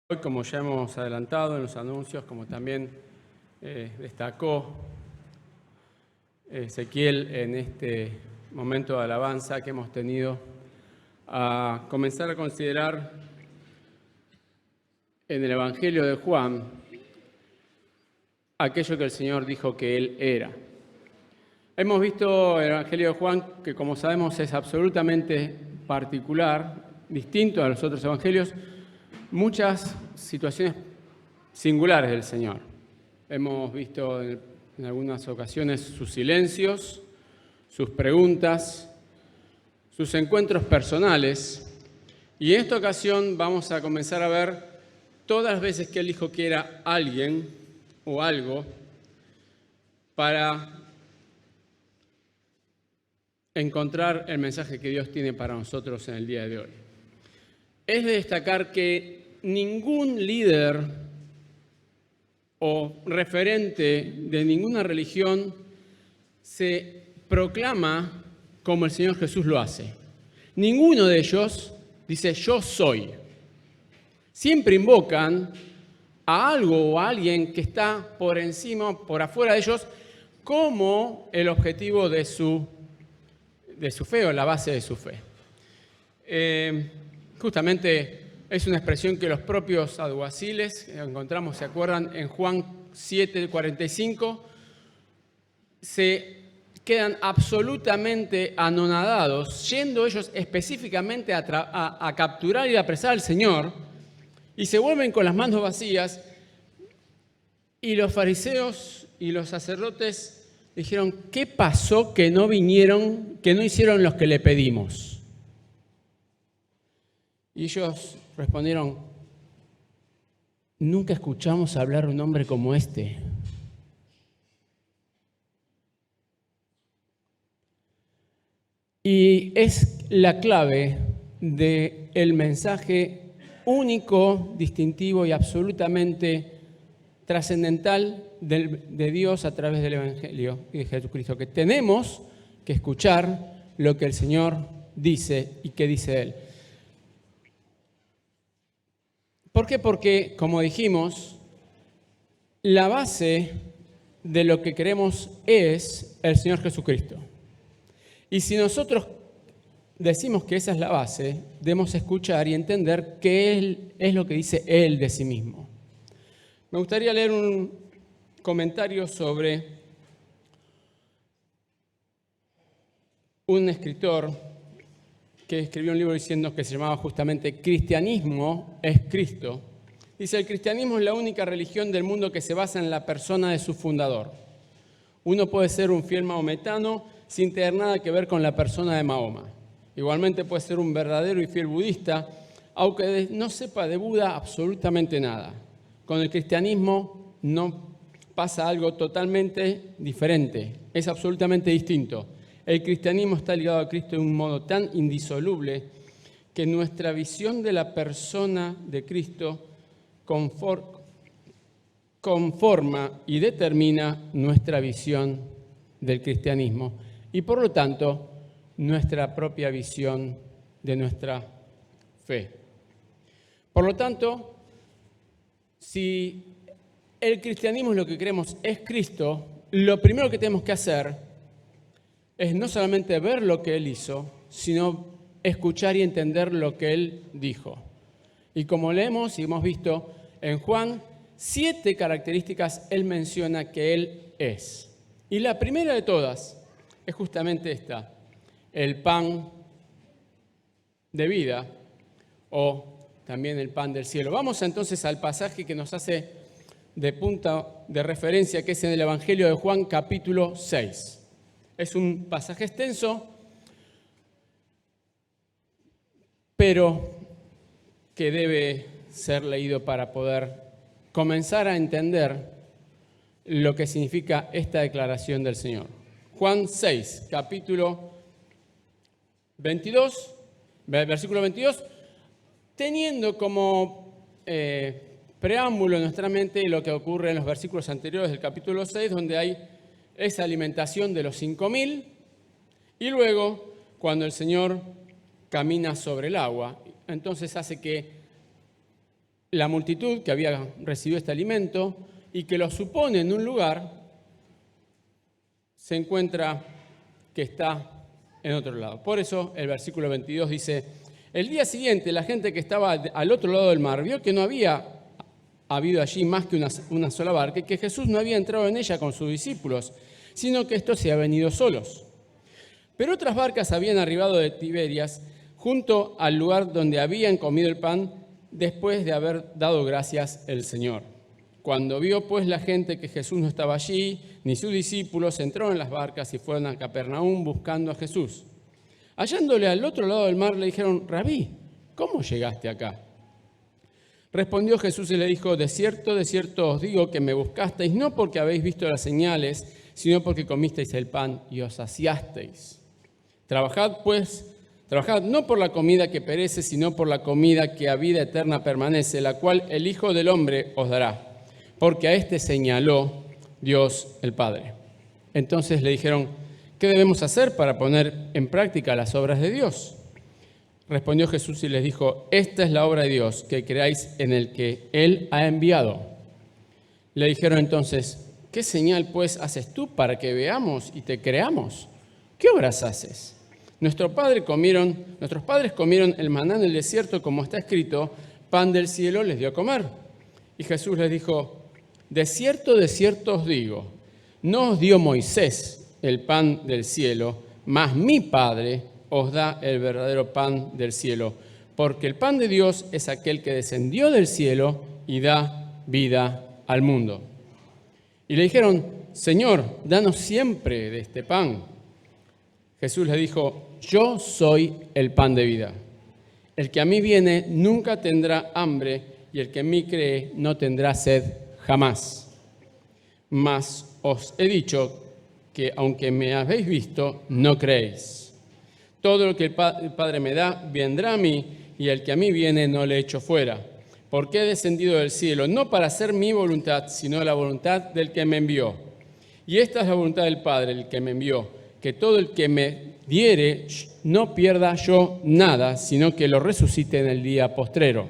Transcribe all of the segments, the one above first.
Hoy, como ya hemos adelantado en los anuncios, como también destacó Ezequiel en este momento de alabanza que hemos tenido, a comenzar a considerar en el Evangelio de Juan aquello que el Señor dijo que Él era. Hemos visto el Evangelio de Juan, que como sabemos es absolutamente particular, distinto a los otros evangelios, muchas situaciones singulares del Señor. Hemos visto en algunas ocasiones sus silencios, sus preguntas, sus encuentros personales, y en esta ocasión vamos a comenzar a ver todas las veces que Él dijo que era alguien o algo para encontrar el mensaje que Dios tiene para nosotros en el día de hoy. Es de destacar que ningún líder o referente de ninguna religión se proclama como el Señor Jesús lo hace. Ninguno de ellos dice yo soy. Siempre invocan a algo o a alguien que está por encima, por afuera de ellos, como el objetivo de su fe o la base de su fe. Justamente es una expresión que los propios alguaciles encontramos, ¿se acuerdan? En Juan 7:45, se quedan absolutamente anonadados, yendo ellos específicamente a capturar y apresar al Señor, y se vuelven con las manos vacías, y los fariseos y los sacerdotes dijeron, ¿qué pasó que no vinieron, que no hicieron los que le pedimos? Y ellos respondieron, nunca escuchamos hablar un hombre como este. Y es la clave del mensaje único, distintivo y absolutamente trascendental de Dios a través del Evangelio y de Jesucristo, que tenemos que escuchar lo que el Señor dice y qué dice Él. ¿Por qué? Porque, como dijimos, la base de lo que queremos es el Señor Jesucristo. Y si nosotros decimos que esa es la base, debemos escuchar y entender qué es lo que dice Él de sí mismo. Me gustaría leer un comentario sobre un escritor que escribió un libro diciendo que se llamaba justamente Cristianismo es Cristo. Dice, el cristianismo es la única religión del mundo que se basa en la persona de su fundador. Uno puede ser un fiel maometano sin tener nada que ver con la persona de Mahoma. Igualmente puede ser un verdadero y fiel budista, aunque no sepa de Buda absolutamente nada. Con el cristianismo no pasa algo totalmente diferente, es absolutamente distinto. El cristianismo está ligado a Cristo de un modo tan indisoluble que nuestra visión de la persona de Cristo conforma y determina nuestra visión del cristianismo y, por lo tanto, nuestra propia visión de nuestra fe. Por lo tanto, si el cristianismo es lo que creemos es Cristo, lo primero que tenemos que hacer es no solamente ver lo que Él hizo, sino escuchar y entender lo que Él dijo. Y como leemos y hemos visto en Juan, 7 características Él menciona que Él es. Y la primera de todas es justamente esta, el pan de vida o también el pan del cielo. Vamos entonces al pasaje que nos hace de punta de referencia, que es en el Evangelio de Juan, capítulo 6. Es un pasaje extenso, pero que debe ser leído para poder comenzar a entender lo que significa esta declaración del Señor. Juan 6, capítulo 22, versículo 22, teniendo como preámbulo en nuestra mente lo que ocurre en los versículos anteriores del capítulo 6, donde hay esa alimentación de los 5.000, y luego cuando el Señor camina sobre el agua, entonces hace que la multitud que había recibido este alimento y que lo supone en un lugar, se encuentra que está en otro lado. Por eso el versículo 22 dice: el día siguiente la gente que estaba al otro lado del mar vio que no había habido allí más que una sola barca y que Jesús no había entrado en ella con sus discípulos, sino que estos se habían venido solos. Pero otras barcas habían arribado de Tiberias junto al lugar donde habían comido el pan después de haber dado gracias el Señor. Cuando vio pues la gente que Jesús no estaba allí, ni sus discípulos, entraron en las barcas y fueron a Capernaum buscando a Jesús. Hallándole al otro lado del mar le dijeron: Rabí, ¿cómo llegaste acá? Respondió Jesús y le dijo: de cierto os digo que me buscasteis no porque habéis visto las señales, sino porque comisteis el pan y os saciasteis. Trabajad no por la comida que perece, sino por la comida que a vida eterna permanece, la cual el Hijo del Hombre os dará, porque a éste señaló Dios el Padre. Entonces le dijeron: ¿qué debemos hacer para poner en práctica las obras de Dios? Respondió Jesús y les dijo: esta es la obra de Dios, que creáis en el que Él ha enviado. Le dijeron entonces: ¿qué señal pues haces tú para que veamos y te creamos? ¿Qué obras haces? Nuestros padres comieron el maná en el desierto, como está escrito: pan del cielo les dio a comer. Y Jesús les dijo: de cierto os digo, no os dio Moisés el pan del cielo, mas mi Padre os da el verdadero pan del cielo, porque el pan de Dios es aquel que descendió del cielo y da vida al mundo. Y le dijeron: Señor, danos siempre de este pan. Jesús les dijo: yo soy el pan de vida. El que a mí viene nunca tendrá hambre, y el que en mí cree no tendrá sed jamás. Mas os he dicho que aunque me habéis visto, no creéis. Todo lo que el Padre me da vendrá a mí, y el que a mí viene no le echo fuera. Porque he descendido del cielo, no para hacer mi voluntad, sino la voluntad del que me envió. Y esta es la voluntad del Padre, el que me envió, que todo el que me diere no pierda yo nada, sino que lo resucite en el día postrero.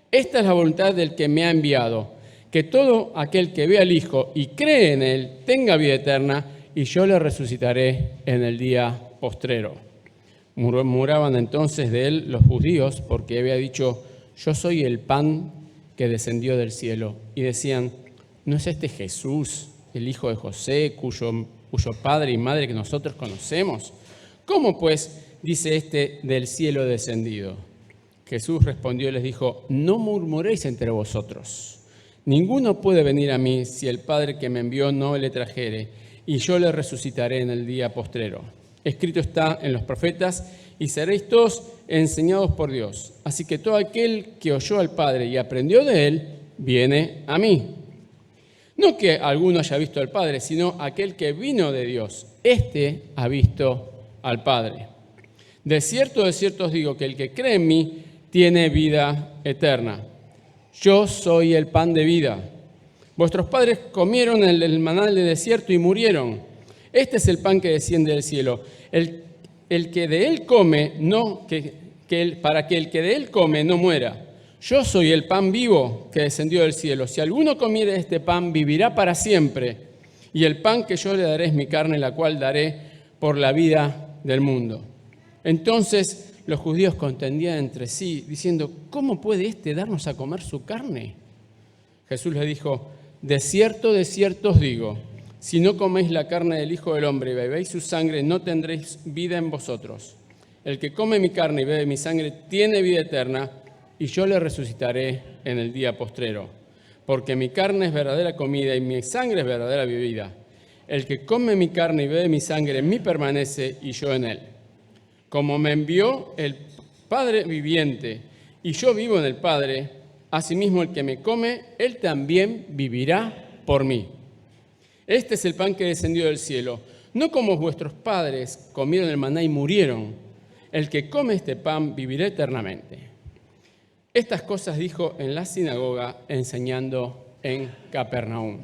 Esta es la voluntad del que me ha enviado, que todo aquel que ve al Hijo y cree en Él tenga vida eterna, y yo le resucitaré en el día postrero. Murmuraban entonces de él los judíos, porque había dicho: yo soy el pan que descendió del cielo. Y decían: ¿no es este Jesús, el hijo de José, cuyo padre y madre que nosotros conocemos? ¿Cómo pues dice este del cielo descendido? Jesús respondió y les dijo: no murmuréis entre vosotros. Ninguno puede venir a mí si el Padre que me envió no le trajere, y yo le resucitaré en el día postrero. Escrito está en los profetas: y seréis todos enseñados por Dios. Así que todo aquel que oyó al Padre y aprendió de él, viene a mí. No que alguno haya visto al Padre, sino aquel que vino de Dios. Este ha visto al Padre. De cierto os digo que el que cree en mí tiene vida eterna. Yo soy el pan de vida. Vuestros padres comieron el maná del desierto y murieron. Este es el pan que desciende del cielo. El que de él come, para que el que de él come no muera. Yo soy el pan vivo que descendió del cielo. Si alguno comiere este pan, vivirá para siempre. Y el pan que yo le daré es mi carne, la cual daré por la vida del mundo. Entonces los judíos contendían entre sí, diciendo: ¿cómo puede éste darnos a comer su carne? Jesús les dijo: de cierto os digo, si no coméis la carne del Hijo del Hombre y bebéis su sangre, no tendréis vida en vosotros. El que come mi carne y bebe mi sangre tiene vida eterna, y yo le resucitaré en el día postrero. Porque mi carne es verdadera comida y mi sangre es verdadera bebida. El que come mi carne y bebe mi sangre en mí permanece y yo en él. Como me envió el Padre viviente y yo vivo en el Padre, asimismo el que me come, él también vivirá por mí. Este es el pan que descendió del cielo, no como vuestros padres comieron el maná y murieron. El que come este pan vivirá eternamente. Estas cosas dijo en la sinagoga, enseñando en Capernaum.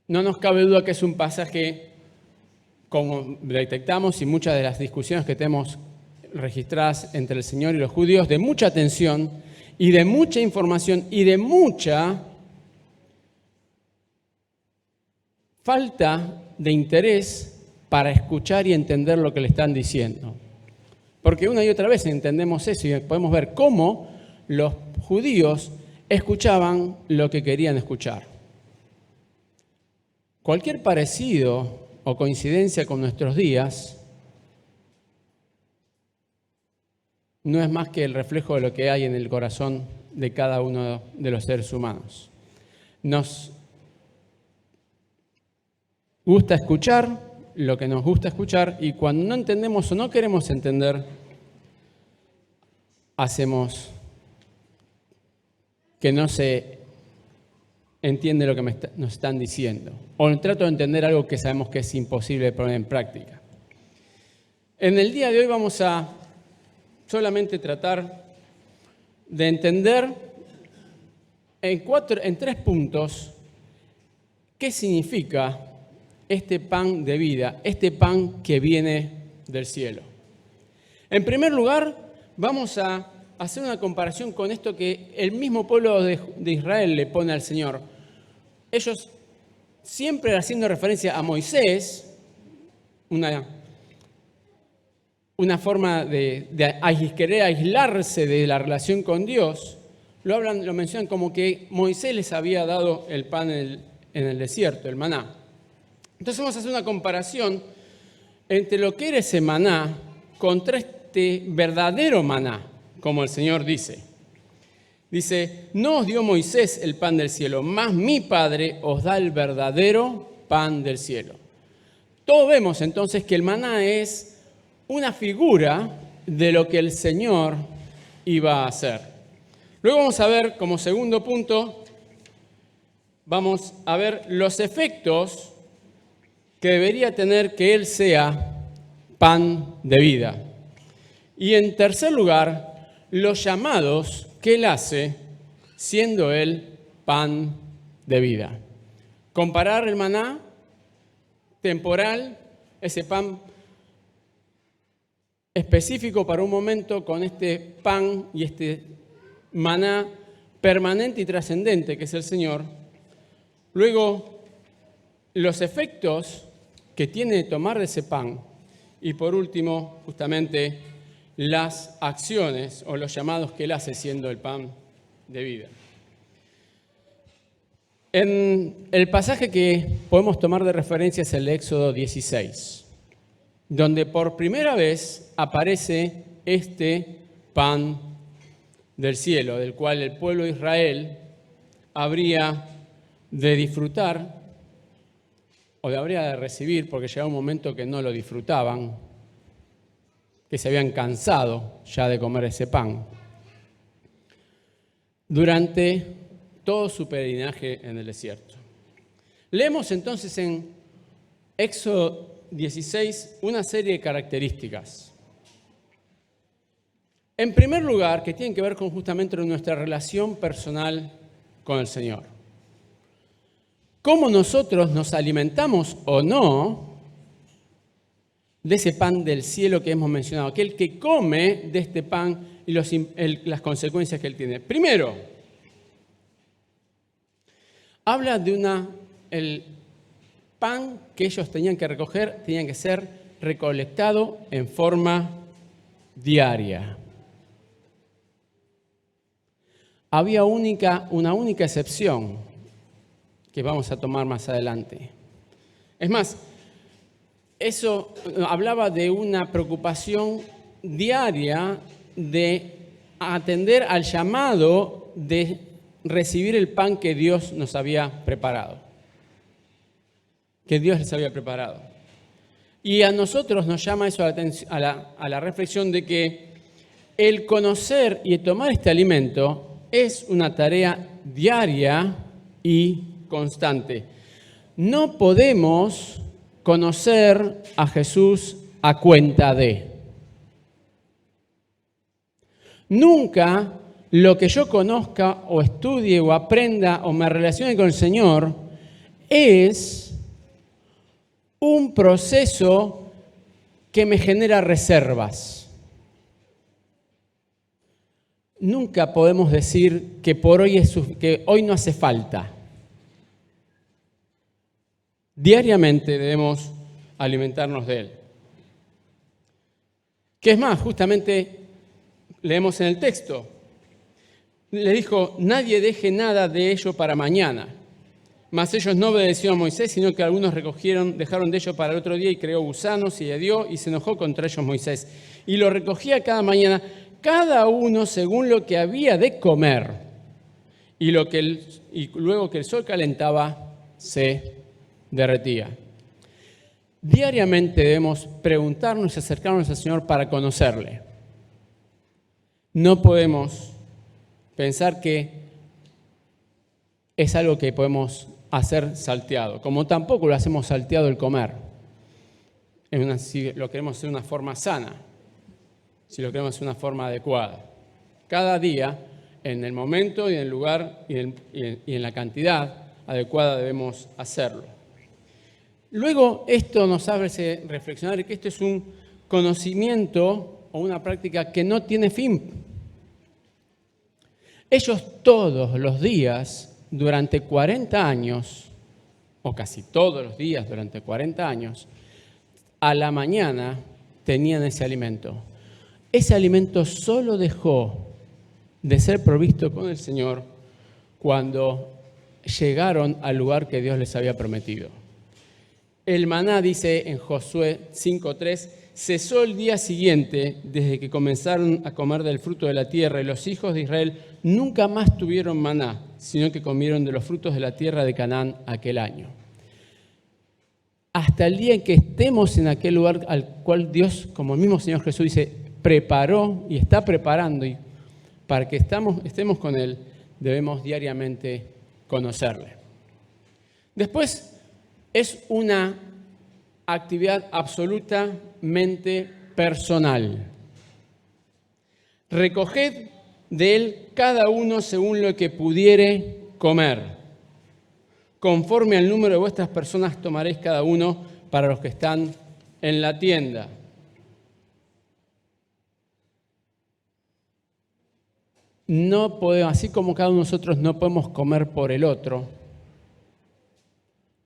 No nos cabe duda que es un pasaje, como detectamos, y muchas de las discusiones que tenemos registradas entre el Señor y los judíos, de mucha tensión y de mucha información y de mucha falta de interés para escuchar y entender lo que le están diciendo. Porque una y otra vez entendemos eso y podemos ver cómo los judíos escuchaban lo que querían escuchar. Cualquier parecido o coincidencia con nuestros días no es más que el reflejo de lo que hay en el corazón de cada uno de los seres humanos. Nos gusta escuchar lo que nos gusta escuchar y cuando no entendemos o no queremos entender, hacemos que no se entiende lo que nos están diciendo. O trato de entender algo que sabemos que es imposible de poner en práctica. En el día de hoy vamos a solamente tratar de entender en 3 puntos qué significa este pan de vida, este pan que viene del cielo. En primer lugar, vamos a hacer una comparación con esto que el mismo pueblo de Israel le pone al Señor. Ellos, siempre haciendo referencia a Moisés, una forma de querer aislarse de la relación con Dios, lo mencionan como que Moisés les había dado el pan en el desierto, el maná. Entonces vamos a hacer una comparación entre lo que era ese maná contra este verdadero maná, como el Señor dice. Dice, no os dio Moisés el pan del cielo, mas mi Padre os da el verdadero pan del cielo. Todos vemos entonces que el maná es una figura de lo que el Señor iba a hacer. Luego vamos a ver, como segundo punto, vamos a ver los efectos que debería tener que Él sea pan de vida. Y en tercer lugar, los llamados que Él hace siendo Él pan de vida. Comparar el maná temporal, ese pan específico para un momento, con este pan y este maná permanente y trascendente que es el Señor. Luego, los efectos que tiene tomar de ese pan. Y por último, justamente, las acciones o los llamados que Él hace siendo el pan de vida. En el pasaje que podemos tomar de referencia es el Éxodo 16, donde por primera vez aparece este pan del cielo, del cual el pueblo de Israel habría de disfrutar o habría de recibir, porque llegaba un momento que no lo disfrutaban, que se habían cansado ya de comer ese pan, durante todo su peregrinaje en el desierto. Leemos entonces en Éxodo 16 una serie de características. En primer lugar, que tienen que ver con justamente nuestra relación personal con el Señor. Cómo nosotros nos alimentamos o no de ese pan del cielo que hemos mencionado, aquel que come de este pan y las consecuencias que él tiene. Primero, habla de el pan que ellos tenían que recoger, tenían que ser recolectado en forma diaria. Había una única excepción que vamos a tomar más adelante. Es más, eso hablaba de una preocupación diaria de atender al llamado de recibir el pan que Dios nos había preparado. Que Dios les había preparado. Y a nosotros nos llama eso a la reflexión de que el conocer y tomar este alimento es una tarea diaria y constante. No podemos conocer a Jesús a cuenta de. Nunca lo que yo conozca o estudie o aprenda o me relacione con el Señor es un proceso que me genera reservas. nunca podemos decir que que hoy no hace falta. Diariamente debemos alimentarnos de Él. ¿Qué es más? Justamente leemos en el texto. Le dijo, nadie deje nada de ello para mañana. Mas ellos no obedecieron a Moisés, sino que algunos dejaron de ello para el otro día y creó gusanos y hedió y se enojó contra ellos Moisés. Y lo recogía cada mañana, cada uno según lo que había de comer. Y luego que el sol calentaba, se derretía. Diariamente debemos preguntarnos y acercarnos al Señor para conocerle. No podemos pensar que es algo que podemos hacer salteado, como tampoco lo hacemos salteado el comer. Si lo queremos hacer de una forma sana, si lo queremos hacer de una forma adecuada. Cada día, en el momento y en el lugar y en la cantidad adecuada debemos hacerlo. Luego, esto nos hace reflexionar que esto es un conocimiento o una práctica que no tiene fin. Ellos todos los días, durante 40 años, o casi todos los días durante 40 años, a la mañana tenían ese alimento. Ese alimento solo dejó de ser provisto con el Señor cuando llegaron al lugar que Dios les había prometido. El maná, dice en Josué 5:3, cesó el día siguiente desde que comenzaron a comer del fruto de la tierra y los hijos de Israel nunca más tuvieron maná, sino que comieron de los frutos de la tierra de Canaán aquel año. Hasta el día en que estemos en aquel lugar al cual Dios, como el mismo Señor Jesús dice, preparó y está preparando, y para que estemos con Él, debemos diariamente conocerle. Después, es una actividad absolutamente personal. Recoged de él cada uno según lo que pudiere comer. Conforme al número de vuestras personas tomaréis cada uno para los que están en la tienda. No podemos, así como cada uno de nosotros no podemos comer por el otro,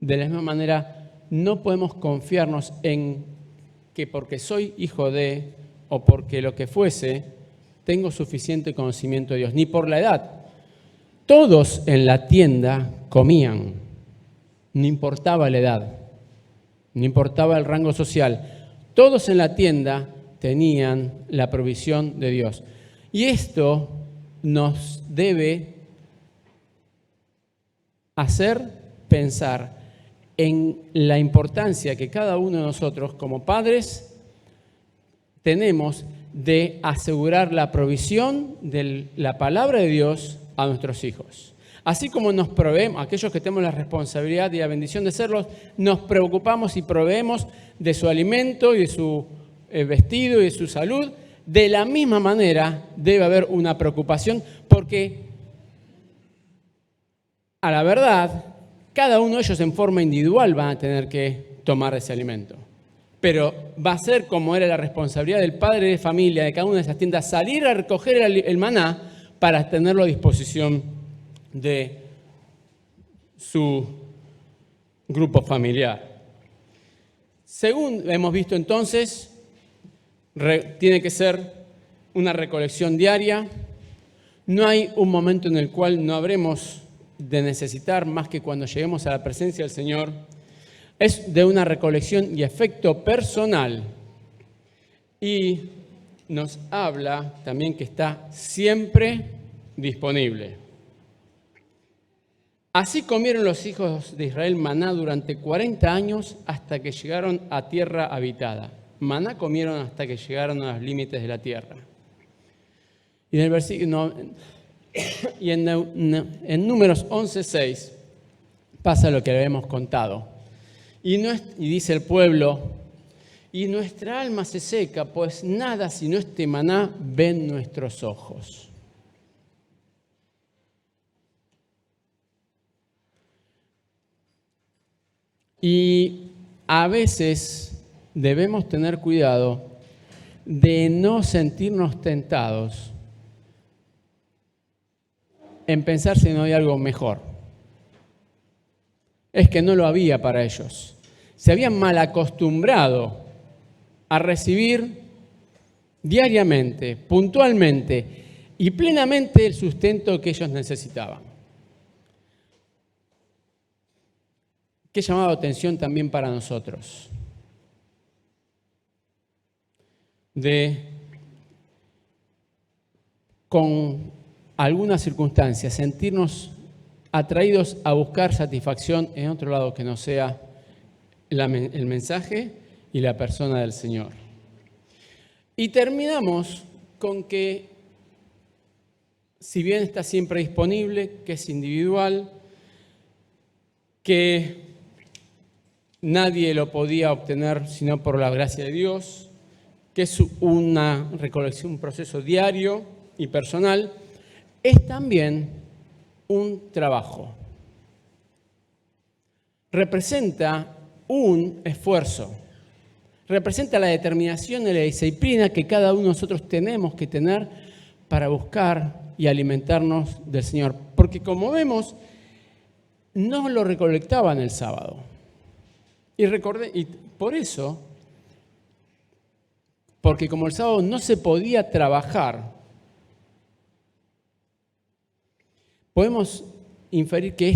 de la misma manera no podemos confiarnos en que porque soy hijo de o porque lo que fuese, tengo suficiente conocimiento de Dios, ni por la edad. Todos en la tienda comían, no importaba la edad, no importaba el rango social. Todos en la tienda tenían la provisión de Dios. Y esto nos debe hacer pensar en la importancia que cada uno de nosotros como padres tenemos de asegurar la provisión de la palabra de Dios a nuestros hijos. Así como nos proveemos, aquellos que tenemos la responsabilidad y la bendición de serlos, nos preocupamos y proveemos de su alimento y de su vestido y de su salud, de la misma manera debe haber una preocupación porque, a la verdad, cada uno de ellos en forma individual van a tener que tomar ese alimento. Pero va a ser como era la responsabilidad del padre de familia de cada una de esas tiendas, salir a recoger el maná para tenerlo a disposición de su grupo familiar. Según hemos visto entonces, tiene que ser una recolección diaria. No hay un momento en el cual no habremos de necesitar más que cuando lleguemos a la presencia del Señor. Es de una recolección y efecto personal. Y nos habla también que está siempre disponible. Así comieron los hijos de Israel maná durante 40 años hasta que llegaron a tierra habitada. Maná comieron hasta que llegaron a los límites de la tierra. Y en el versículo y en Números 11:6 pasa lo que habíamos contado. Y dice el pueblo, y nuestra alma se seca, pues nada sino este maná ven nuestros ojos. Y a veces debemos tener cuidado de no sentirnos tentados en pensar si no hay algo mejor. Es que no lo había para ellos. Se habían mal acostumbrado a recibir diariamente, puntualmente y plenamente el sustento que ellos necesitaban. ¿Qué llamaba la atención también para nosotros? Con algunas circunstancias, sentirnos atraídos a buscar satisfacción en otro lado que no sea el mensaje y la persona del Señor. Y terminamos con que, si bien está siempre disponible, que es individual, que nadie lo podía obtener sino por la gracia de Dios, que es una recolección, un proceso diario y personal, es también un trabajo. Representa un esfuerzo. Representa la determinación y la disciplina que cada uno de nosotros tenemos que tener para buscar y alimentarnos del Señor. Porque como vemos, no lo recolectaban el sábado. Y por eso, porque como el sábado no se podía trabajar, podemos inferir que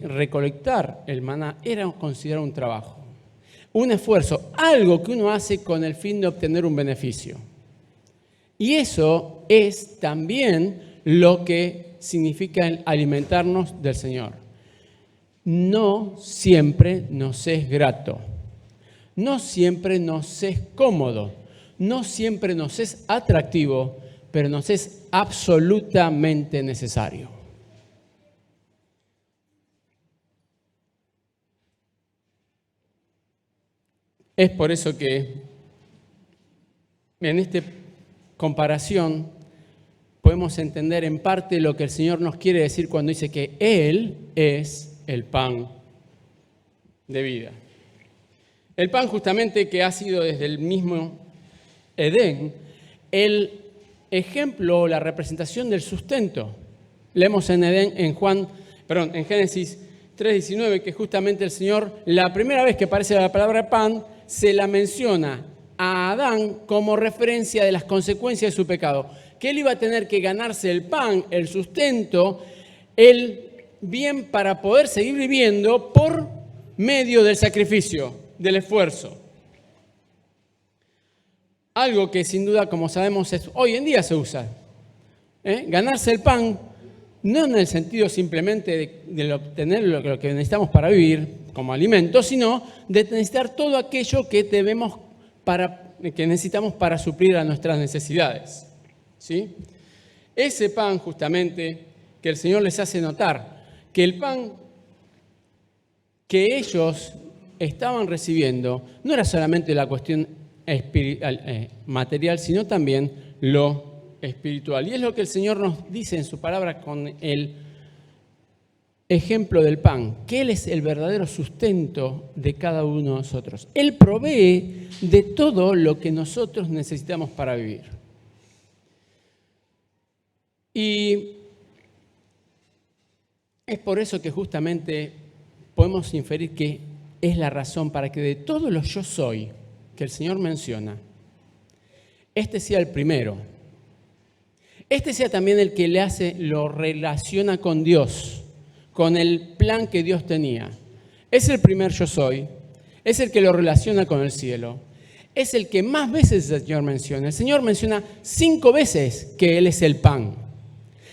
recolectar el maná era considerado un trabajo, un esfuerzo, algo que uno hace con el fin de obtener un beneficio. Y eso es también lo que significa el alimentarnos del Señor. No siempre nos es grato, no siempre nos es cómodo, no siempre nos es atractivo, pero nos es absolutamente necesario. Es por eso que en esta comparación podemos entender en parte lo que el Señor nos quiere decir cuando dice que Él es el pan de vida. El pan justamente que ha sido desde el mismo Edén el ejemplo, la representación del sustento. Leemos en Génesis 3:19 que justamente el Señor, la primera vez que aparece la palabra pan, se la menciona a Adán como referencia de las consecuencias de su pecado. Que él iba a tener que ganarse el pan, el sustento, el bien para poder seguir viviendo por medio del sacrificio, del esfuerzo. Algo que sin duda, como sabemos, hoy en día se usa. Ganarse el pan, no en el sentido simplemente de obtener lo que necesitamos para vivir como alimento, sino de necesitar todo aquello que necesitamos para suplir a nuestras necesidades. ¿Sí? Ese pan justamente que el Señor les hace notar, que el pan que ellos estaban recibiendo no era solamente la cuestión material, sino también lo espiritual. Y es lo que el Señor nos dice en su palabra con el ejemplo del pan, que Él es el verdadero sustento de cada uno de nosotros. Él provee de todo lo que nosotros necesitamos para vivir. Y es por eso que justamente podemos inferir que es la razón para que de todos los yo soy que el Señor menciona, este sea el primero. Este sea también el que lo relaciona con Dios, con el plan que Dios tenía. Es el primer yo soy, es el que lo relaciona con el cielo, es el que más veces el Señor menciona. El Señor menciona 5 veces que Él es el pan.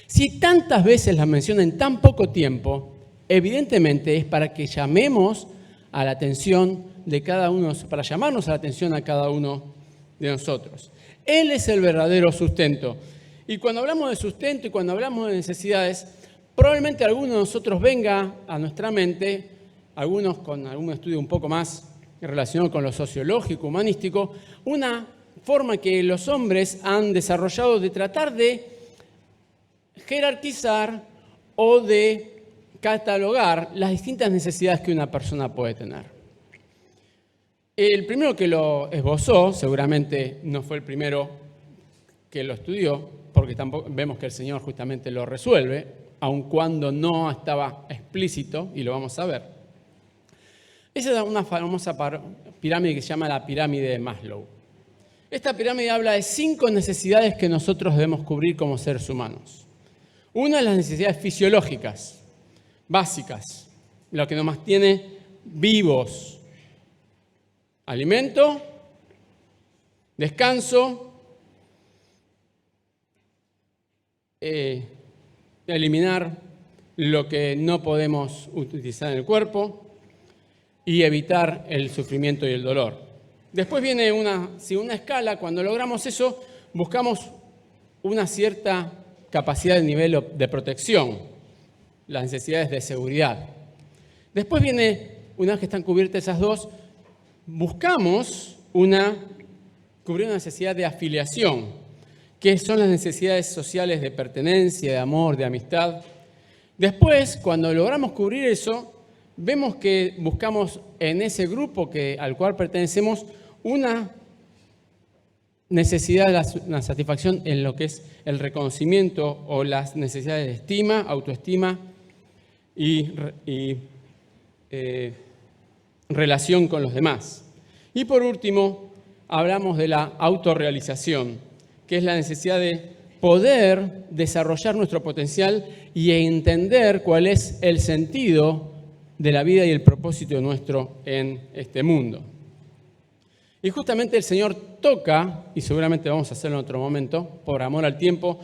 Si tantas veces la menciona en tan poco tiempo, evidentemente es para que llamemos a la atención de cada uno, para llamarnos a la atención a cada uno de nosotros. Él es el verdadero sustento. Y cuando hablamos de sustento y cuando hablamos de necesidades, probablemente alguno de nosotros venga a nuestra mente, algunos con algún estudio un poco más relacionado con lo sociológico, humanístico, una forma que los hombres han desarrollado de tratar de jerarquizar o de catalogar las distintas necesidades que una persona puede tener. El primero que lo esbozó, seguramente no fue el primero que lo estudió, porque tampoco vemos que el Señor justamente lo resuelve aun cuando no estaba explícito, y lo vamos a ver. Esa es una famosa pirámide que se llama la pirámide de Maslow. Esta pirámide habla de 5 necesidades que nosotros debemos cubrir como seres humanos. Una es las necesidades fisiológicas, básicas, lo que nos mantiene vivos. Alimento, descanso, eliminar lo que no podemos utilizar en el cuerpo y evitar el sufrimiento y el dolor. Después viene una escala. Cuando logramos eso, buscamos una cierta capacidad de nivel de protección, las necesidades de seguridad. Después viene, una vez que están cubiertas esas dos, buscamos cubrir una necesidad de afiliación, que son las necesidades sociales de pertenencia, de amor, de amistad. Después, cuando logramos cubrir eso, vemos que buscamos en ese grupo al cual pertenecemos una necesidad, una satisfacción en lo que es el reconocimiento o las necesidades de estima, autoestima y relación con los demás. Y por último, hablamos de la autorrealización, que es la necesidad de poder desarrollar nuestro potencial y entender cuál es el sentido de la vida y el propósito nuestro en este mundo. Y justamente el Señor toca, y seguramente vamos a hacerlo en otro momento, por amor al tiempo,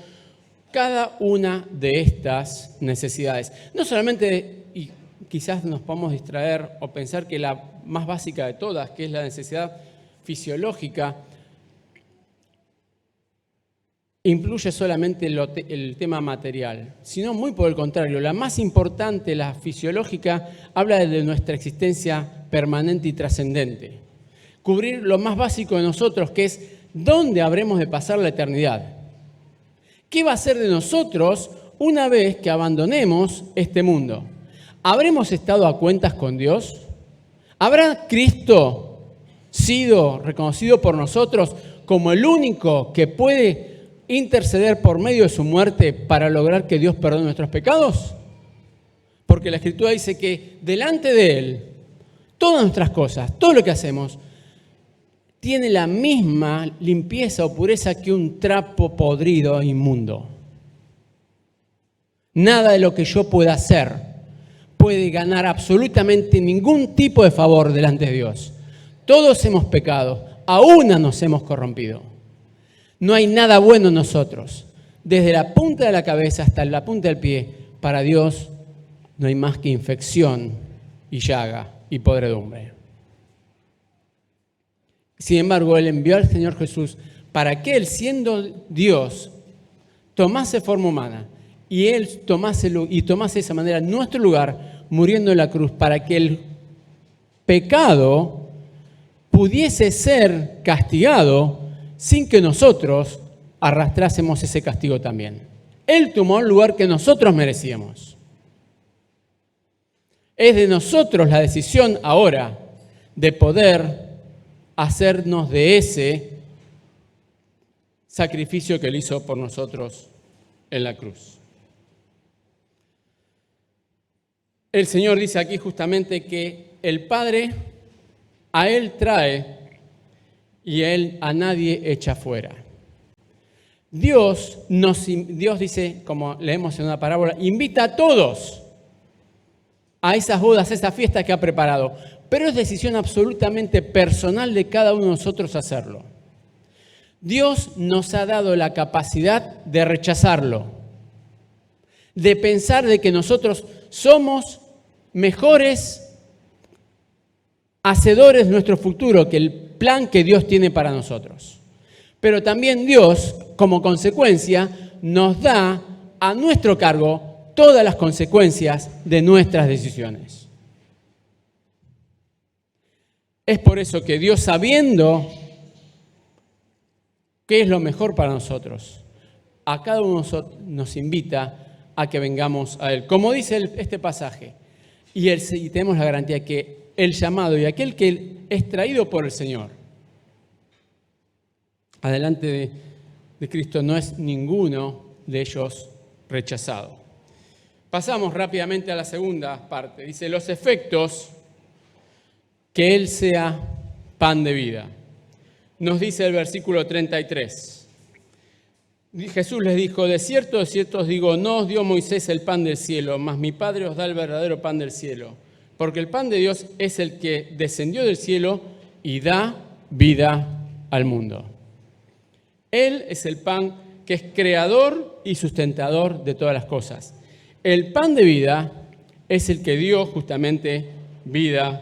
cada una de estas necesidades. No solamente, y quizás nos podamos distraer o pensar que la más básica de todas, que es la necesidad fisiológica, incluye solamente el tema material, sino muy por el contrario. La más importante, la fisiológica, habla de nuestra existencia permanente y trascendente. Cubrir lo más básico de nosotros, que es dónde habremos de pasar la eternidad. ¿Qué va a ser de nosotros una vez que abandonemos este mundo? ¿Habremos estado a cuentas con Dios? ¿Habrá Cristo sido reconocido por nosotros como el único que puede interceder por medio de su muerte para lograr que Dios perdone nuestros pecados? Porque la Escritura dice que delante de Él, todas nuestras cosas, todo lo que hacemos, tiene la misma limpieza o pureza que un trapo podrido e inmundo. Nada de lo que yo pueda hacer puede ganar absolutamente ningún tipo de favor delante de Dios. Todos hemos pecado, aún nos hemos corrompido. No hay nada bueno en nosotros. Desde la punta de la cabeza hasta la punta del pie, para Dios no hay más que infección y llaga y podredumbre. Sin embargo, Él envió al Señor Jesús para que Él, siendo Dios, tomase forma humana y Él tomase de esa manera nuestro lugar, muriendo en la cruz, para que el pecado pudiese ser castigado sin que nosotros arrastrásemos ese castigo también. Él tomó el lugar que nosotros merecíamos. Es de nosotros la decisión ahora de poder hacernos de ese sacrificio que Él hizo por nosotros en la cruz. El Señor dice aquí justamente que el Padre a Él trae y Él a nadie echa fuera. Dios dice, como leemos en una parábola, invita a todos a esas bodas, a esa fiesta que ha preparado. Pero es decisión absolutamente personal de cada uno de nosotros hacerlo. Dios nos ha dado la capacidad de rechazarlo, de pensar de que nosotros somos mejores hacedores de nuestro futuro que el plan que Dios tiene para nosotros. Pero también Dios, como consecuencia, nos da a nuestro cargo todas las consecuencias de nuestras decisiones. Es por eso que Dios, sabiendo qué es lo mejor para nosotros, a cada uno nos invita a que vengamos a Él. Como dice este pasaje, y tenemos la garantía que el llamado y aquel que es traído por el Señor, adelante de Cristo, no es ninguno de ellos rechazado. Pasamos rápidamente a la segunda parte. Dice, los efectos que Él sea pan de vida. Nos dice el versículo 33. Jesús les dijo, de cierto os digo, no os dio Moisés el pan del cielo, mas mi Padre os da el verdadero pan del cielo. Porque el pan de Dios es el que descendió del cielo y da vida al mundo. Él es el pan que es creador y sustentador de todas las cosas. El pan de vida es el que dio justamente vida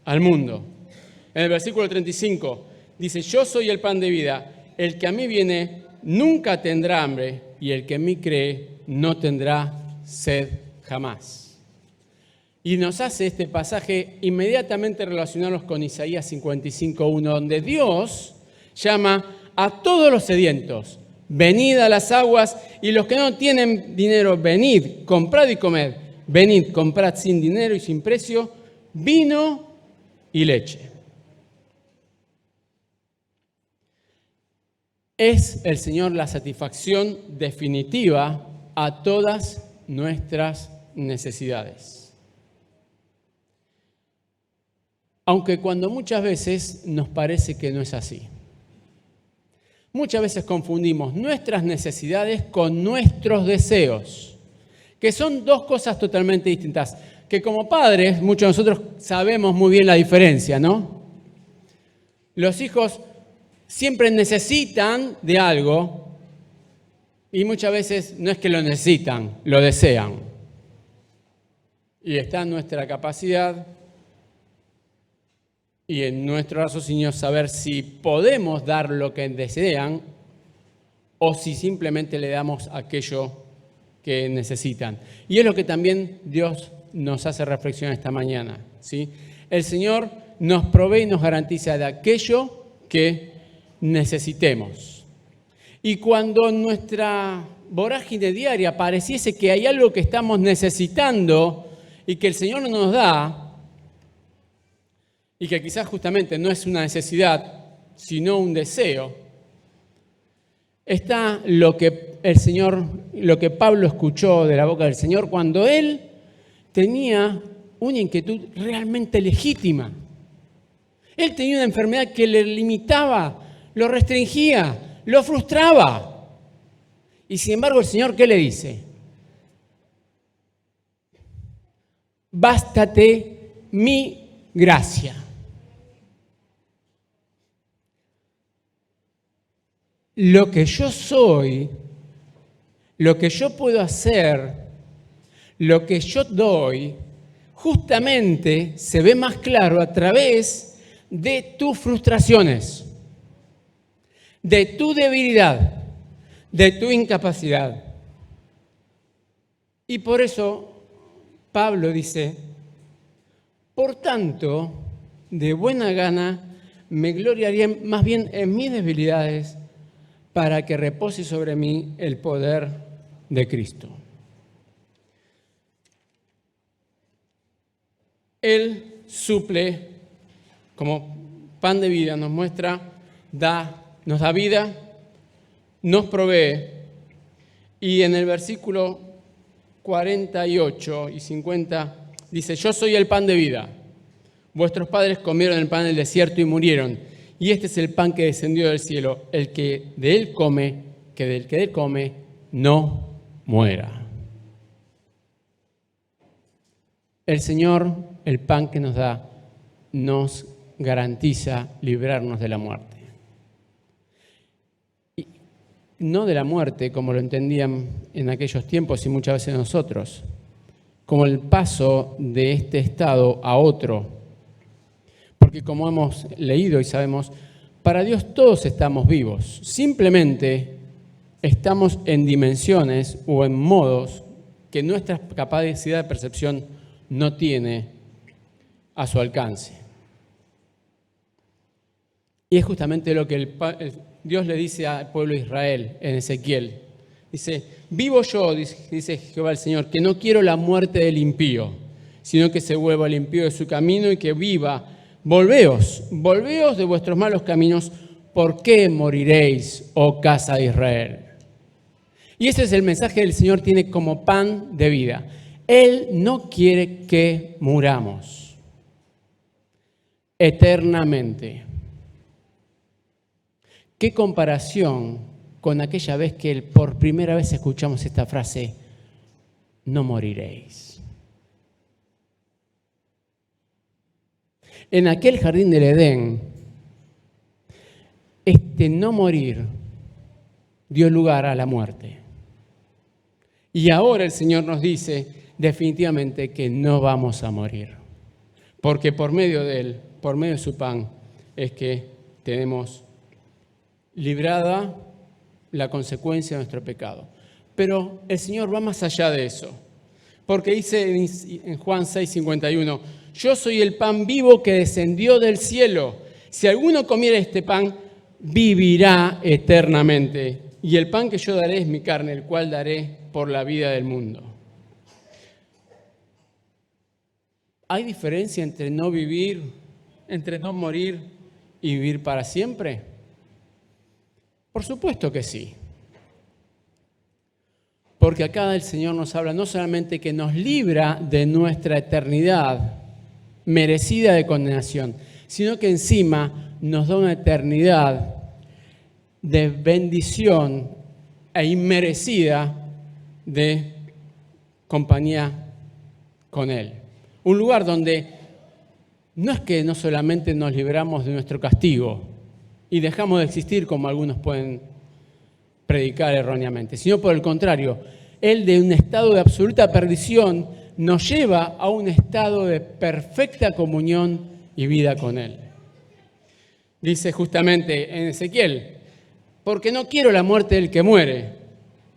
al mundo. En el versículo 35 dice, yo soy el pan de vida, el que a mí viene nunca tendrá hambre y el que en mí cree no tendrá sed jamás. Y nos hace este pasaje inmediatamente relacionarnos con Isaías 55:1, donde Dios llama a todos los sedientos, venid a las aguas, y los que no tienen dinero, venid, comprad y comed. Venid, comprad sin dinero y sin precio vino y leche. Es el Señor la satisfacción definitiva a todas nuestras necesidades. Aunque cuando muchas veces nos parece que no es así. Muchas veces confundimos nuestras necesidades con nuestros deseos, que son dos cosas totalmente distintas, que como padres muchos de nosotros sabemos muy bien la diferencia, ¿no? Los hijos siempre necesitan de algo y muchas veces no es que lo necesitan, lo desean. Y está en nuestra capacidad y en nuestro raciocinio saber si podemos dar lo que desean o si simplemente le damos aquello que necesitan. Y es lo que también Dios nos hace reflexionar esta mañana, ¿sí? El Señor nos provee y nos garantiza de aquello que necesitemos. Y cuando en nuestra vorágine diaria pareciese que hay algo que estamos necesitando y que el Señor no nos da, y que quizás justamente no es una necesidad, sino un deseo, está lo que el Señor, lo que Pablo escuchó de la boca del Señor cuando él tenía una inquietud realmente legítima. Él tenía una enfermedad que le limitaba, lo restringía, lo frustraba. Y sin embargo, el Señor, ¿qué le dice? Bástate mi gracia. Lo que yo soy, lo que yo puedo hacer, lo que yo doy, justamente se ve más claro a través de tus frustraciones, de tu debilidad, de tu incapacidad. Y por eso Pablo dice, por tanto, de buena gana me gloriaré más bien en mis debilidades para que repose sobre mí el poder de Cristo. Él suple como pan de vida, nos muestra, nos da vida, nos provee. Y en el versículo 48 y 50 dice, yo soy el pan de vida. Vuestros padres comieron el pan en el desierto y murieron. Y este es el pan que descendió del cielo, el que de él come, que del que de él come, no muera. El Señor, el pan que nos da, nos garantiza librarnos de la muerte. Y no de la muerte como lo entendían en aquellos tiempos y muchas veces nosotros, como el paso de este estado a otro. Porque como hemos leído y sabemos, para Dios todos estamos vivos. Simplemente estamos en dimensiones o en modos que nuestra capacidad de percepción no tiene a su alcance. Y es justamente lo que Dios le dice al pueblo de Israel en Ezequiel. Dice, vivo yo, dice Jehová el Señor, que no quiero la muerte del impío, sino que se vuelva el impío de su camino y que viva. Volveos de vuestros malos caminos, ¿por qué moriréis, oh casa de Israel? Y ese es el mensaje que el Señor tiene como pan de vida. Él no quiere que muramos eternamente. ¿Qué comparación con aquella vez que por primera vez escuchamos esta frase, no moriréis? En aquel jardín del Edén, este no morir dio lugar a la muerte. Y ahora el Señor nos dice definitivamente que no vamos a morir, porque por medio de Él, por medio de su pan, es que tenemos librada la consecuencia de nuestro pecado. Pero el Señor va más allá de eso, porque dice en Juan 6:51, yo soy el pan vivo que descendió del cielo. Si alguno comiera este pan, vivirá eternamente. Y el pan que yo daré es mi carne, el cual daré por la vida del mundo. ¿Hay diferencia entre no vivir, entre no morir y vivir para siempre? Por supuesto que sí. Porque acá el Señor nos habla no solamente que nos libra de nuestra eternidad merecida de condenación, sino que encima nos da una eternidad de bendición e inmerecida de compañía con Él. Un lugar donde no es que no solamente nos libramos de nuestro castigo y dejamos de existir como algunos pueden predicar erróneamente, sino por el contrario, Él de un estado de absoluta perdición nos lleva a un estado de perfecta comunión y vida con Él. Dice justamente en Ezequiel, porque no quiero la muerte del que muere,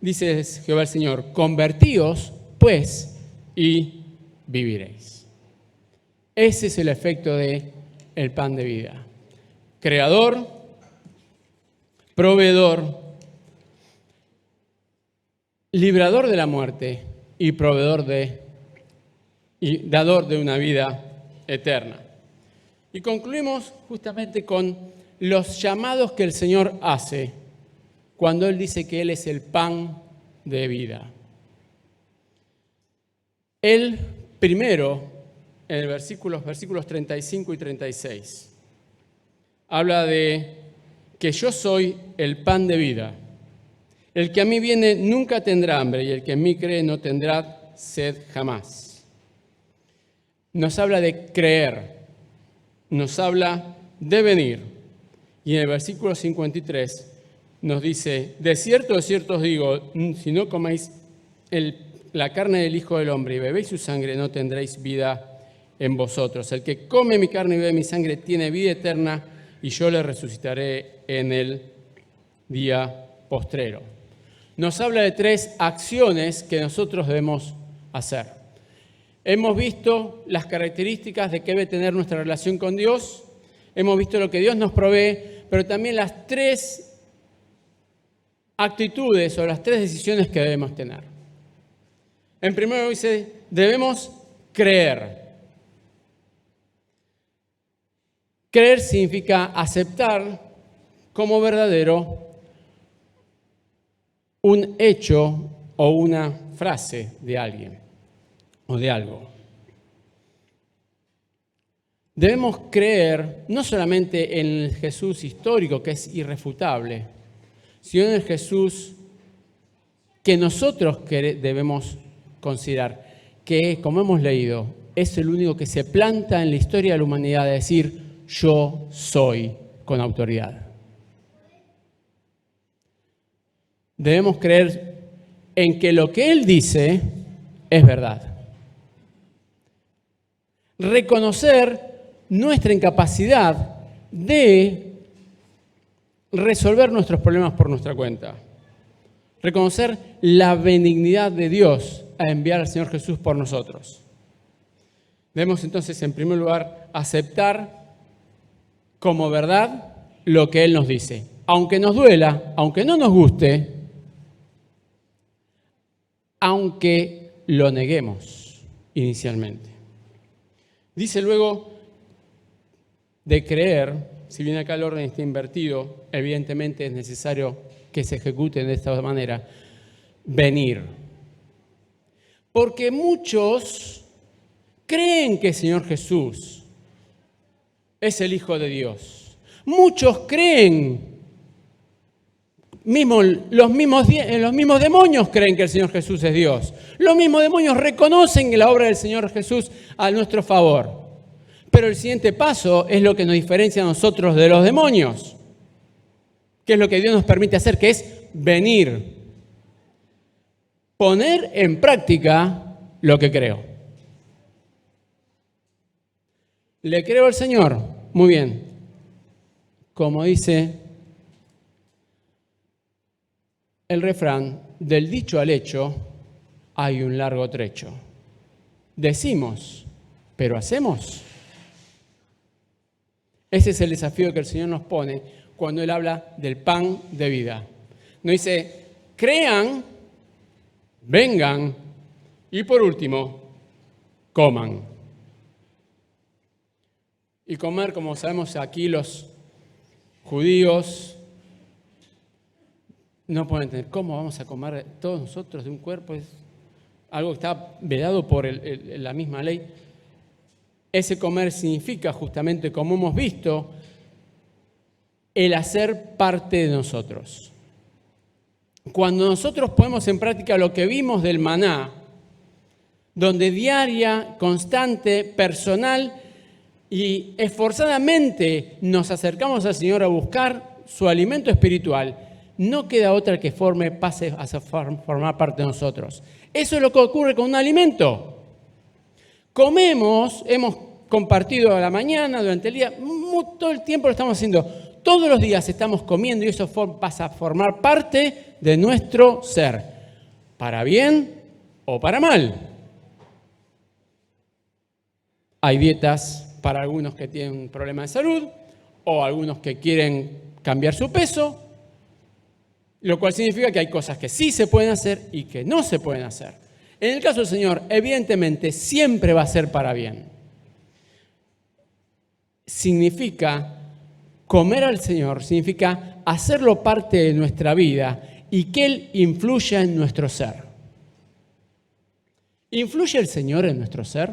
dice Jehová el Señor, convertíos pues y viviréis. Ese es el efecto del pan de vida. Creador, proveedor, librador de la muerte y proveedor y dador de una vida eterna. Y concluimos justamente con los llamados que el Señor hace cuando Él dice que Él es el pan de vida. Él primero, en el versículos 35 y 36, habla de que yo soy el pan de vida. El que a mí viene nunca tendrá hambre y el que en mí cree no tendrá sed jamás. Nos habla de creer, nos habla de venir. Y en el versículo 53 nos dice, de cierto os digo, si no coméis la carne del Hijo del Hombre y bebéis su sangre, no tendréis vida en vosotros. El que come mi carne y bebe mi sangre tiene vida eterna y yo le resucitaré en el día postrero. Nos habla de 3 acciones que nosotros debemos hacer. Hemos visto las características de que debe tener nuestra relación con Dios, hemos visto lo que Dios nos provee, pero también las 3 actitudes o las 3 decisiones que debemos tener. En primer lugar dice, debemos creer. Creer significa aceptar como verdadero un hecho o una frase de alguien o de algo. Debemos creer no solamente en el Jesús histórico, que es irrefutable, sino en el Jesús que nosotros debemos considerar, que, como hemos leído, es el único que se planta en la historia de la humanidad de decir, yo soy con autoridad. Debemos creer en que lo que Él dice es verdad. Reconocer nuestra incapacidad de resolver nuestros problemas por nuestra cuenta. Reconocer la benignidad de Dios a enviar al Señor Jesús por nosotros. Debemos entonces, en primer lugar, aceptar como verdad lo que Él nos dice. Aunque nos duela, aunque no nos guste, aunque lo neguemos inicialmente. Dice luego de creer, si bien acá el orden está invertido, evidentemente es necesario que se ejecute de esta manera. venir. Porque muchos creen que el Señor Jesús es el Hijo de Dios. Muchos creen, los mismos demonios creen que el Señor Jesús es Dios. Los mismos demonios reconocen la obra del Señor Jesús a nuestro favor. Pero el siguiente paso es lo que nos diferencia a nosotros de los demonios, que es lo que Dios nos permite hacer, que es venir, poner en práctica lo que creo. ¿Le creo al Señor? Muy bien. Como dice el refrán, del dicho al hecho hay un largo trecho. Decimos, pero hacemos. Ese es el desafío que el Señor nos pone cuando Él habla del pan de vida. Nos dice, crean, vengan y por último, coman. Y comer, como sabemos aquí los judíos no pueden entender cómo vamos a comer todos nosotros de un cuerpo. Es algo que está vedado por la misma ley. Ese comer significa justamente, como hemos visto, el hacer parte de nosotros. Cuando nosotros ponemos en práctica lo que vimos del maná, donde diaria, constante, personal y esforzadamente nos acercamos al Señor a buscar su alimento espiritual, no queda otra que pase a formar parte de nosotros. Eso es lo que ocurre con un alimento. Comemos, hemos compartido a la mañana, durante el día, todo el tiempo lo estamos haciendo. Todos los días estamos comiendo y eso pasa a formar parte de nuestro ser, para bien o para mal. Hay dietas para algunos que tienen un problema de salud o algunos que quieren cambiar su peso, lo cual significa que hay cosas que sí se pueden hacer y que no se pueden hacer. En el caso del Señor, evidentemente, siempre va a ser para bien. Significa comer al Señor, significa hacerlo parte de nuestra vida y que Él influya en nuestro ser. ¿Influye el Señor en nuestro ser?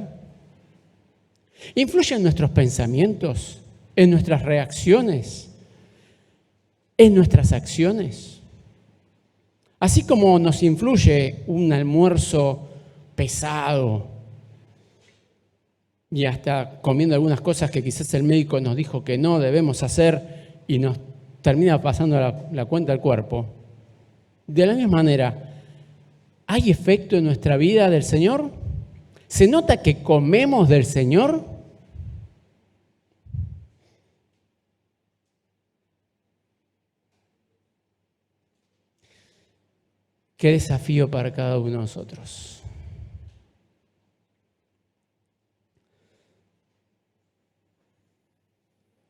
¿Influye en nuestros pensamientos, en nuestras reacciones, en nuestras acciones? Así como nos influye un almuerzo pesado y hasta comiendo algunas cosas que quizás el médico nos dijo que no debemos hacer y nos termina pasando la cuenta al cuerpo, de la misma manera, ¿hay efecto en nuestra vida del Señor? ¿Se nota que comemos del Señor? Qué desafío para cada uno de nosotros.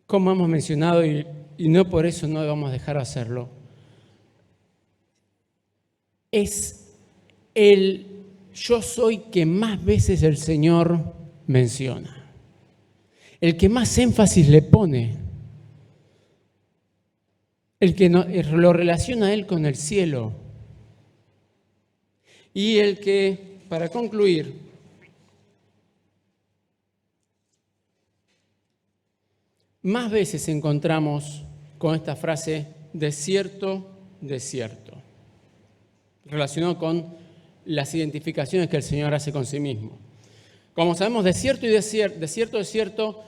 Como hemos mencionado, y no por eso no vamos a dejar de hacerlo, es el yo soy que más veces el Señor menciona, el que más énfasis le pone, el que lo relaciona a Él con el cielo. Y el que, para concluir, más veces encontramos con esta frase, desierto, desierto, relacionado con las identificaciones que el Señor hace con sí mismo. Como sabemos, desierto y desierto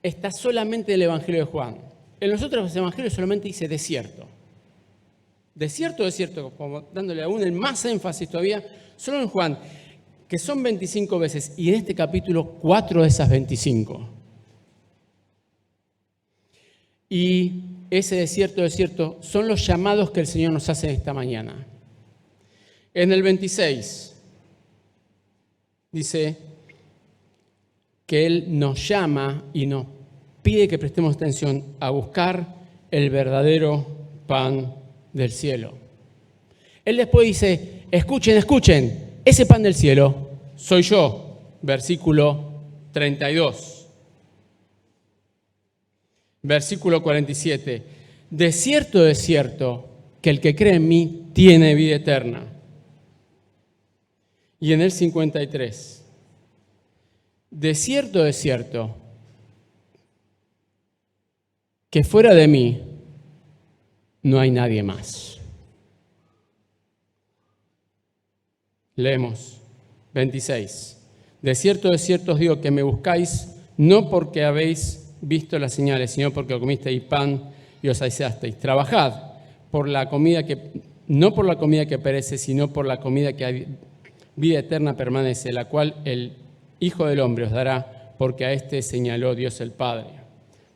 está solamente en el Evangelio de Juan. En los otros evangelios solamente dice desierto. Desierto, como dándole aún el más énfasis todavía, solo en Juan, que son 25 veces, y en este capítulo 4 de esas 25. Y ese desierto son los llamados que el Señor nos hace esta mañana. En el 26 dice que Él nos llama y nos pide que prestemos atención a buscar el verdadero pan del cielo. Él después dice, escuchen, ese pan del cielo soy yo, versículo 32. Versículo 47, de cierto, que el que cree en mí tiene vida eterna. Y en el 53, de cierto, que fuera de mí no hay nadie más. Leemos 26. De cierto os digo que me buscáis no porque habéis visto las señales, sino porque comisteis pan y os saciasteis. Trabajad por la comida no por la comida que perece, sino por la comida que hay vida eterna permanece, la cual el Hijo del Hombre os dará, porque a este señaló Dios el Padre.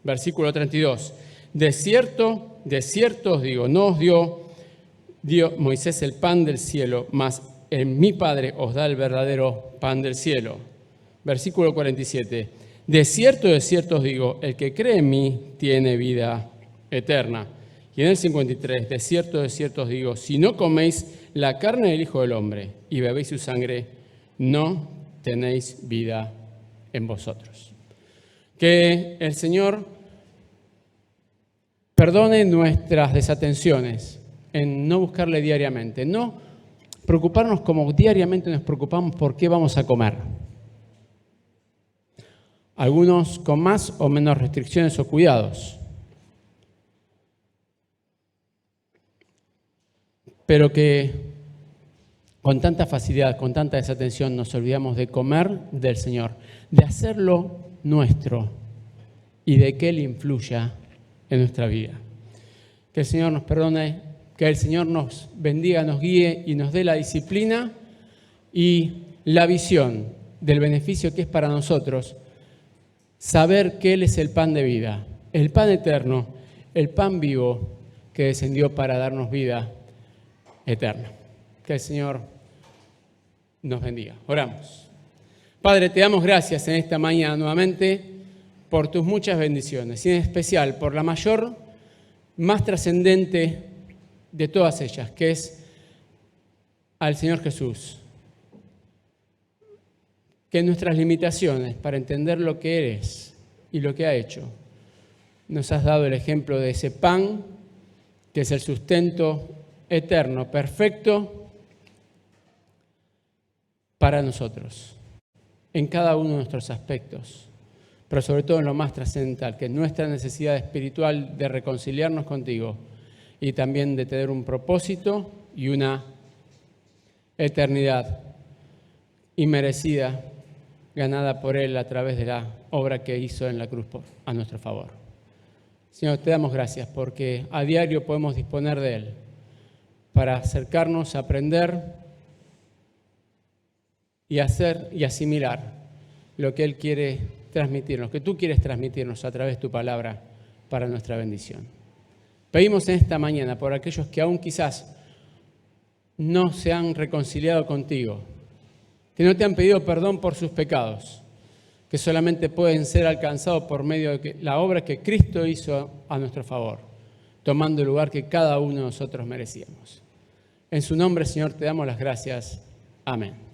Versículo 32. De cierto os digo, no os dio Moisés el pan del cielo, mas en mi Padre os da el verdadero pan del cielo. Versículo 47. De cierto os digo, el que cree en mí tiene vida eterna. Y en el 53, de cierto os digo, si no coméis la carne del Hijo del Hombre y bebéis su sangre, no tenéis vida en vosotros. Que el Señor perdone nuestras desatenciones en no buscarle diariamente, no preocuparnos como diariamente nos preocupamos por qué vamos a comer. Algunos con más o menos restricciones o cuidados. Pero que con tanta facilidad, con tanta desatención, nos olvidamos de comer del Señor, de hacerlo nuestro y de que Él influya en nuestra vida. Que el Señor nos perdone, que el Señor nos bendiga, nos guíe y nos dé la disciplina y la visión del beneficio que es para nosotros saber que Él es el pan de vida, el pan eterno, el pan vivo que descendió para darnos vida eterna. Que el Señor nos bendiga. Oramos. Padre, te damos gracias en esta mañana nuevamente por tus muchas bendiciones y en especial por la mayor, más trascendente de todas ellas, que es al Señor Jesús. Que en nuestras limitaciones para entender lo que eres y lo que ha hecho, nos has dado el ejemplo de ese pan que es el sustento eterno, perfecto para nosotros, en cada uno de nuestros aspectos, pero sobre todo en lo más trascendental, que es nuestra necesidad espiritual de reconciliarnos contigo y también de tener un propósito y una eternidad inmerecida, ganada por Él a través de la obra que hizo en la cruz a nuestro favor. Señor, te damos gracias porque a diario podemos disponer de Él para acercarnos, aprender y hacer y asimilar lo que Él quiere transmitirnos, que tú quieres transmitirnos a través de tu palabra para nuestra bendición. Pedimos en esta mañana por aquellos que aún quizás no se han reconciliado contigo, que no te han pedido perdón por sus pecados, que solamente pueden ser alcanzados por medio de la obra que Cristo hizo a nuestro favor, tomando el lugar que cada uno de nosotros merecíamos. En su nombre, Señor, te damos las gracias. Amén.